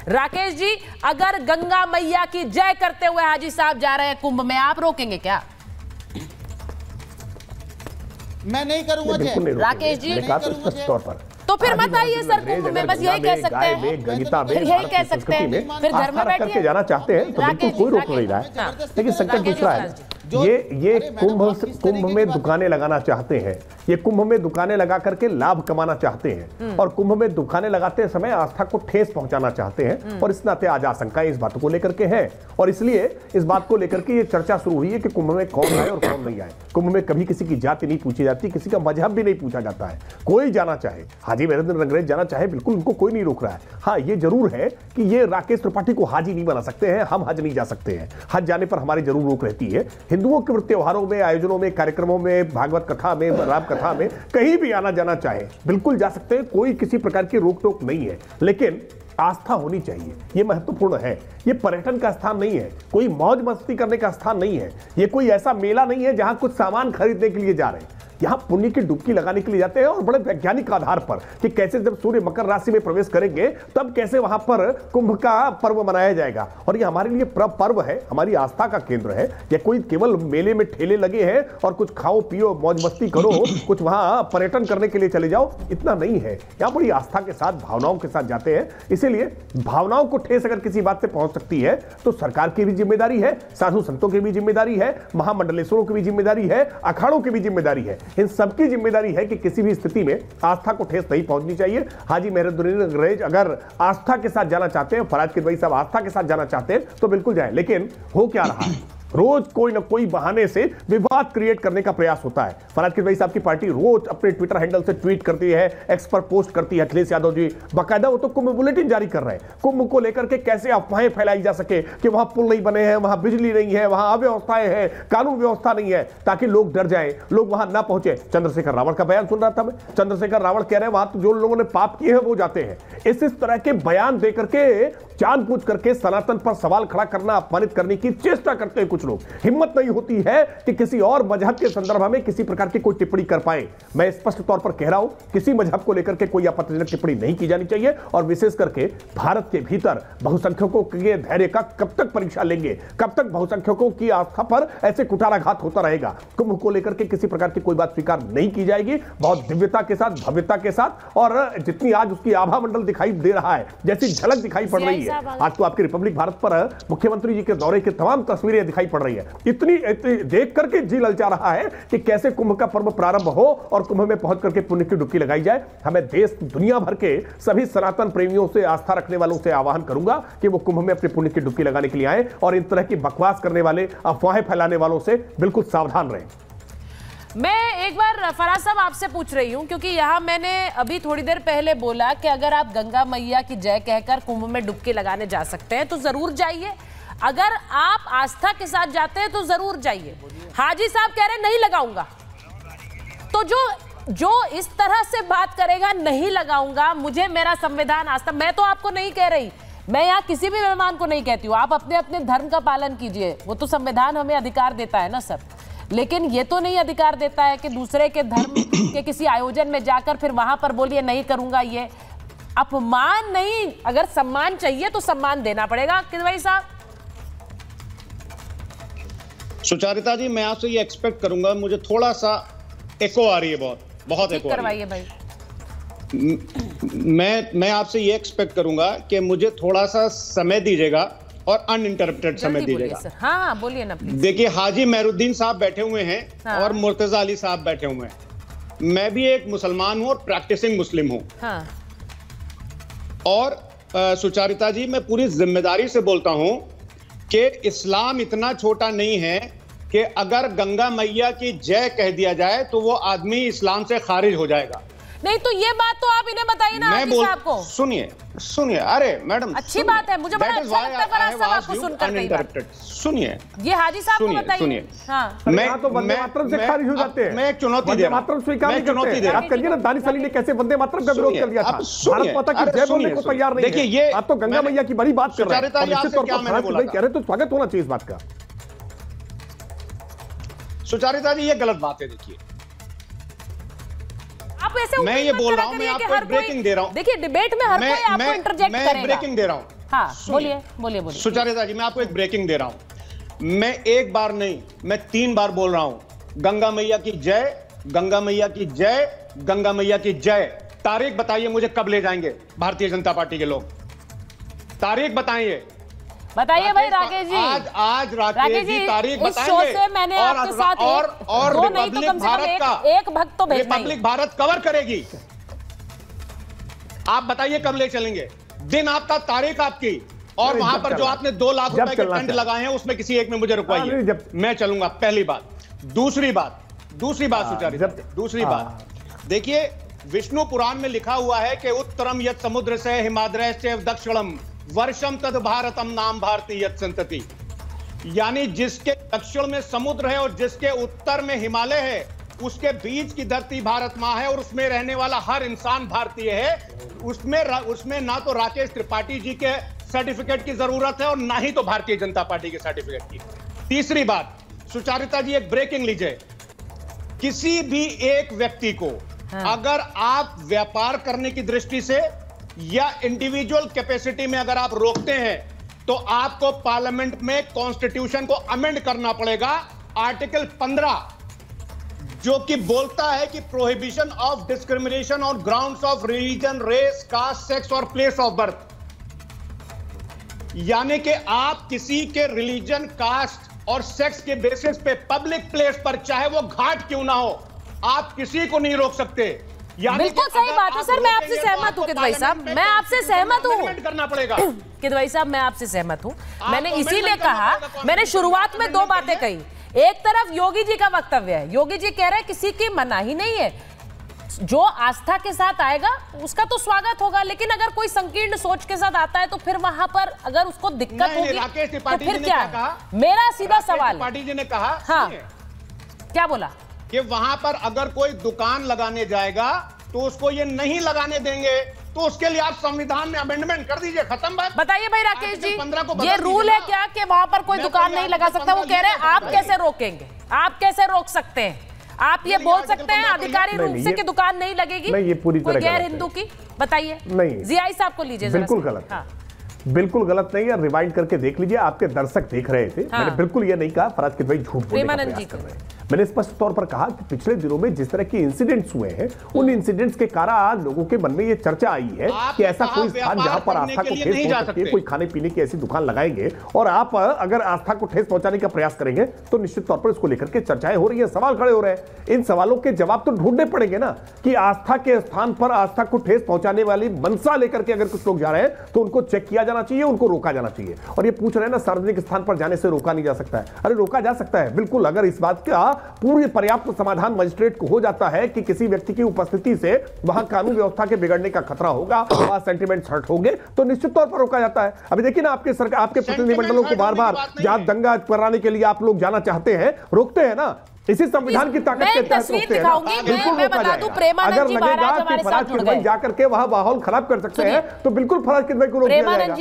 राकेश जी, अगर गंगा मैया की जय करते हुए हाजी साहब जा रहे हैं कुंभ में, आप रोकेंगे क्या? मैं नहीं करूंगा जय। राकेश जी तौर पर तो फिर मत आइए सर कुंभ में, बस यही कह सकते हैं, फिर यही कह सकते हैं, फिर घर में बैठिए। जाना चाहते हैं तो बिल्कुल कोई रोक नहीं रहा है, लेकिन संकट दूसरा है। ये कुंभ में दुकानें लगाना चाहते हैं, ये कुंभ में दुकानें लगा करके लाभ कमाना चाहते हैं, और कुंभ में दुकानें लगाते समय आस्था को ठेस पहुंचाना चाहते हैं, और इस नाते आज आशंकाएं इस बात को लेकर के है, और इसलिए इस बात को लेकर के ये चर्चा शुरू हुई है कि कुंभ में कौन आए और कौन नहीं आए। कुंभ में कभी किसी की जाति नहीं पूछी जाती, किसी का मजहब भी नहीं पूछा जाता है, कोई जाना चाहे, हाजी मेहरुद्दीन रंगरेज जाना चाहे, बिल्कुल उनको कोई नहीं रोक रहा है। हाँ, ये जरूर है कि ये राकेश त्रिपाठी को हाजी नहीं बना सकते हैं, हम हज नहीं जा सकते हैं, हज जाने पर हमारी जरूर रोक रहती है। हिंदुओं के त्योहारों में, आयोजनों में, कार्यक्रमों में, भागवत कथा में, राम कथा में कहीं भी आना जाना चाहे बिल्कुल जा सकते हैं, कोई किसी प्रकार की रोक टोक नहीं है, लेकिन आस्था होनी चाहिए, ये महत्वपूर्ण है। ये पर्यटन का स्थान नहीं है, कोई मौज मस्ती करने का स्थान नहीं है, ये कोई ऐसा मेला नहीं है जहां कुछ सामान खरीदने के लिए जा रहे हैं। यहां पुण्य की डुबकी लगाने के लिए जाते हैं, और बड़े वैज्ञानिक आधार पर कि कैसे जब सूर्य मकर राशि में प्रवेश करेंगे तब कैसे वहां पर कुंभ का पर्व मनाया जाएगा, और ये हमारे लिए पर्व है, हमारी आस्था का केंद्र है। ये कोई केवल मेले में ठेले लगे हैं और कुछ खाओ पियो मौज मस्ती करो, कुछ वहां पर्यटन करने के लिए चले जाओ, इतना नहीं है। यहाँ बड़ी आस्था के साथ, भावनाओं के साथ जाते हैं, इसीलिए भावनाओं को ठेस अगर किसी बात से पहुंच सकती है तो सरकार की भी जिम्मेदारी है, साधु संतों की भी जिम्मेदारी है, महामंडलेश्वरों की भी जिम्मेदारी है, अखाड़ों की भी जिम्मेदारी है। इन सबकी जिम्मेदारी है कि किसी भी स्थिति में आस्था को ठेस नहीं पहुंचनी चाहिए। हाजी मेहरुद्दीन रंगरेज अगर आस्था के साथ जाना चाहते हैं, फराज किदवई साहब आस्था के साथ जाना चाहते हैं तो बिल्कुल जाए, लेकिन हो क्या रहा है, रोज कोई ना कोई बहाने से विवाद क्रिएट करने का प्रयास होता है। फराज किदवई साहब की पार्टी रोज अपने ट्विटर हैंडल से ट्वीट करती है, एक्स पर पोस्ट करती है, अखिलेश यादव जी बाकायदा वो तो कुंभ बुलेटिन जारी कर रहे हैं, कुंभ को लेकर के कैसे अफवाहें फैलाई जा सके कि वहां पुल नहीं बने हैं, वहां बिजली नहीं है, वहां अव्यवस्थाएं हैं, कानून व्यवस्था नहीं है, ताकि लोग डर जाएं, लोग वहां ना पहुंचे। चंद्रशेखर रावण का बयान सुन रहा था मैं, चंद्रशेखर रावण कह रहे हैं वहां तो जो लोगों ने पाप किए हैं वो जाते हैं। इस तरह के बयान देकर के जानबूझ करके सनातन पर सवाल खड़ा करना, अपमानित करने की चेष्टा करते हैं कुछ लोग। हिम्मत नहीं होती है कि किसी और मजहब के संदर्भ में किसी प्रकार की कोई टिप्पणी कर पाए। मैं स्पष्ट तौर पर कह रहा हूं, किसी मजहब को लेकर के कोई आपत्तिजनक टिप्पणी नहीं की जानी चाहिए, और विशेष करके भारत के भीतर बहुसंख्यकों के धैर्य का कब तक परीक्षा लेंगे, कब तक बहुसंख्यकों की आस्था पर ऐसे कुठाराघात होता रहेगा। कुंभ को लेकर के किसी प्रकार की कोई बात स्वीकार नहीं की जाएगी, बहुत दिव्यता के साथ, भव्यता के साथ, और जितनी आज उसकी आभा मंडल दिखाई दे रहा है, जैसी झलक दिखाई पड़ रही है आज तो आपकी रिपब्लिक भारत पर मुख्यमंत्री जी के दौरे की तमाम तस्वीरें दिखाई पड़ रही है, इतनी देख करके जी ललचा रहा है कि कैसे कुंभ का पर्व प्रारंभ हो और कुंभ में पहुंच करके पुण्य की डुबकी लगाई जाए। हमें देश दुनिया भर के सभी सनातन प्रेमियों से, आस्था रखने वालों से आह्वान करूंगा कि वो कुंभ में अपने पुण्य की डुबकी लगाने के लिए आए, और इन तरह की बकवास करने वाले, अफवाहें फैलाने वालों से बिल्कुल सावधान रहें। मैं एक बार फराज साहब आपसे पूछ रही हूं, क्योंकि यहां मैंने अभी थोड़ी देर पहले बोला कि अगर आप गंगा मैया की जय कहकर कुंभ में डुबकी लगाने जा सकते हैं तो जरूर जाइए, अगर आप आस्था के साथ जाते हैं तो जरूर जाइए। हाजी साहब कह रहे हैं नहीं लगाऊंगा, तो जो इस तरह से बात करेगा नहीं लगाऊंगा, मुझे मेरा संविधान आस्था, मैं तो आपको नहीं कह रही, मैं यहाँ किसी भी मेहमान को नहीं कहती हूँ, आप अपने अपने धर्म का पालन कीजिए, वो तो संविधान हमें अधिकार देता है ना सर, लेकिन ये तो नहीं अधिकार देता है कि दूसरे के धर्म के किसी आयोजन में जाकर फिर वहां पर बोलिए नहीं करूंगा। ये अपमान नहीं, अगर सम्मान चाहिए तो सम्मान देना पड़ेगा। किदवई साहब। सुचारिता जी, मैं आपसे ये एक्सपेक्ट करूंगा, मुझे थोड़ा सा एको आ रही है, बहुत एको करवाइए भाई। मैं आपसे ये एक्सपेक्ट करूंगा कि मुझे थोड़ा सा समय दीजिएगा और अनइंटरप्टेड समय दीजिएगा। हाँ बोलिए ना प्लीज। देखिए, हाजी मेहरुद्दीन साहब बैठे हुए हैं, हाँ। और मुर्तजा अली साहब बैठे हुए हैं। मैं भी एक मुसलमान हूं और प्रैक्टिसिंग मुस्लिम हूं, हाँ। और सुचारिता जी, मैं पूरी जिम्मेदारी से बोलता हूं कि इस्लाम इतना छोटा नहीं है कि अगर गंगा मैया की जय कह दिया जाए तो वो आदमी इस्लाम से खारिज हो जाएगा। नहीं तो ये बात तो आप इन्हें बताइए ना हाजी साहब को। सुनिए, अरे मैडम अच्छी बात है, मुझे बड़ा अच्छा लगता है फराज साहब आपको सुनकर। सुनिए, ये हाजी साहब को बताइए। हाँ। मैं तो वंदे मातरम से खारिज हो जाते हैं। मैं एक चुनौती दे रहा हूं, स्वीकार नहीं करते। आप करिए ना, दानिश अली ने कैसे वंदे मातरम का विरोध कर दिया था, भारत माता की जय बोलने को तैयार नहीं है। देखिए, ये आप तो गंगा मैया की बड़ी बात कर रहे हैं, निश्चित तौर पर कह रहे तो स्वागत होना चाहिए इस बात का। सुचारिता जी, ये गलत बात है। देखिए, आप ऐसे मैं ये बोल रहा हूं, मैं आपको ब्रेकिंग दे रहा हूं। देखिए, डिबेट में हर कोई आपको इंटरजेक्ट करेगा। मैं ब्रेकिंग दे रहा हूं। हाँ बोलिए बोलिए बोलिए। सुचारिता जी, मैं आपको एक ब्रेकिंग दे रहा हूं। मैं एक बार नहीं, मैं 3 बार बोल रहा हूं, गंगा मैया की जय, गंगा मैया की जय, गंगा मैया की जय। तारीख बताइए मुझे, कब ले जाएंगे भारतीय जनता पार्टी के लोग? तारीख बताइए भाई राकेश जी। आज राकेश जी तारीख बताएंगे। इस शो से मैंने आपके साथ और रिपब्लिक भारत का एक भक्त तो भेजना ही। रिपब्लिक भारत कवर करेगी। आप बताइए कब ले चलेंगे? दिन आपका, तारीख आपकी, और वहां पर जो आपने 2 लाख रुपए के टेंट लगाए हैं उसमें किसी एक में मुझे रुकवाइए, मैं चलूंगा। पहली बात। दूसरी बात सुचारिता, दूसरी बात देखिए, विष्णु पुराण में लिखा हुआ है कि उत्तरम यत् समुद्र से हिमाद्रय से दक्षिणम वर्षम तद भारतम नाम भारती यत् संतति। यानी जिसके दक्षिण में समुद्र है और जिसके उत्तर में हिमालय है, उसके बीच की धरती भारत मां है और उसमें रहने वाला हर इंसान भारतीय है। उसमें ना तो राकेश त्रिपाठी जी के सर्टिफिकेट की जरूरत है और ना ही तो भारतीय जनता पार्टी के सर्टिफिकेट की। तीसरी बात सुचारिता जी, एक ब्रेकिंग लीजिए। किसी भी एक व्यक्ति को अगर आप व्यापार करने की दृष्टि से या इंडिविजुअल कैपेसिटी में अगर आप रोकते हैं तो आपको पार्लियामेंट में कॉन्स्टिट्यूशन को अमेंड करना पड़ेगा। आर्टिकल 15 जो कि बोलता है कि prohibition of discrimination on grounds of religion, race, caste, sex और प्लेस ऑफ बर्थ। यानी कि आप किसी के रिलीजन, कास्ट और सेक्स के बेसिस पे पब्लिक प्लेस पर, चाहे वो घाट क्यों ना हो, आप किसी को नहीं रोक सकते। बिल्कुल सही बात है सर, मैं आपसे सहमत हूँ किदवई साहब, मैं आपसे सहमत हूँ करना पड़ेगा। किदवई साहब मैं आपसे सहमत हूँ। मैंने इसीलिए कहा, मैंने शुरुआत में 2 बातें कही। एक तरफ योगी जी का वक्तव्य है, योगी जी कह रहे हैं किसी की मनाही नहीं है, जो आस्था के साथ आएगा उसका तो स्वागत होगा, लेकिन अगर कोई संकीर्ण सोच के साथ आता है तो फिर वहां पर अगर उसको दिक्कत होगी तो फिर क्या है? मेरा सीधा सवाल, त्रिपाठी जी ने कहा, हाँ क्या बोला कि वहां पर अगर कोई दुकान लगाने जाएगा तो उसको ये नहीं लगाने देंगे, तो उसके लिए आप संविधान में अमेंडमेंट कर दीजिए, खत्म बात। बताइए भाई राकेश जी, ये रूल है क्या कि वहां पर कोई दुकान नहीं लगा सकता? वो कह रहे हैं आप कैसे रोकेंगे, आप कैसे रोक सकते हैं? आप ये बोल सकते हैं आधिकारिक रूप से कि दुकान नहीं लगेगी ये पूरी तरह गैर हिंदू की? बताइए। नहीं, जियाई साहब को लीजिए। बिल्कुल गलत, बिल्कुल गलत नहीं है। रिवाइंड करके देख लीजिए, आपके दर्शक देख रहे थे। मैंने बिल्कुल ये नहीं कहा फराज किदवई झूठ बोलने का प्रयास कर रहे हैं। मैंने स्पष्ट तौर पर कहा कि पिछले दिनों में जिस तरह के इंसिडेंट्स हुए हैं, उन इंसिडेंट्स के कारण लोगों के मन में ये चर्चा आई है कि ऐसा कोई स्थान जहां पर आस्था को ठेस पहुंच सकती है, कोई खाने पीने की ऐसी दुकान लगाएंगे और आप अगर आस्था को ठेस पहुंचाने का प्रयास करेंगे तो निश्चित तौर पर इसको लेकर के चर्चाएं हो रही है, सवाल खड़े हो रहे हैं। इन सवालों के जवाब तो ढूंढने पड़ेंगे ना कि आस्था के स्थान पर आस्था को ठेस पहुंचाने वाली मनसा लेकर के अगर कुछ लोग जा रहे हैं तो उनको चेक किया जाना चाहिए, उनको रोका जाना चाहिए। और ये पूछ रहे हैं ना सार्वजनिक स्थान पर जाने से रोका नहीं जा सकता है। अरे रोका जा सकता है बिल्कुल, अगर इस बात का पूरी पर्याप्त समाधान मजिस्ट्रेट को हो जाता है कि किसी व्यक्ति की उपस्थिति से वहां कानून व्यवस्था के बिगड़ने का खतरा होगा, वहां सेंटिमेंट्स हर्ट होंगे, तो निश्चित तौर पर रोका जाता है। अभी देखिए ना आपके सरकार, आपके प्रतिनिधिमंडलों को बार बार जहां दंगा कराने के लिए आप लोग जाना चाहते हैं, रोकते हैं ना, इसी संविधान की ताकत के तहत रोकते हैं ना, बिल्कुल रोका जाएगा। अगर लगेगा कि फराज किदवई जाकर के वहां माहौल खराब कर सकते हैं तो बिल्कुल फराज किदवई को रोक दिया जाएगा।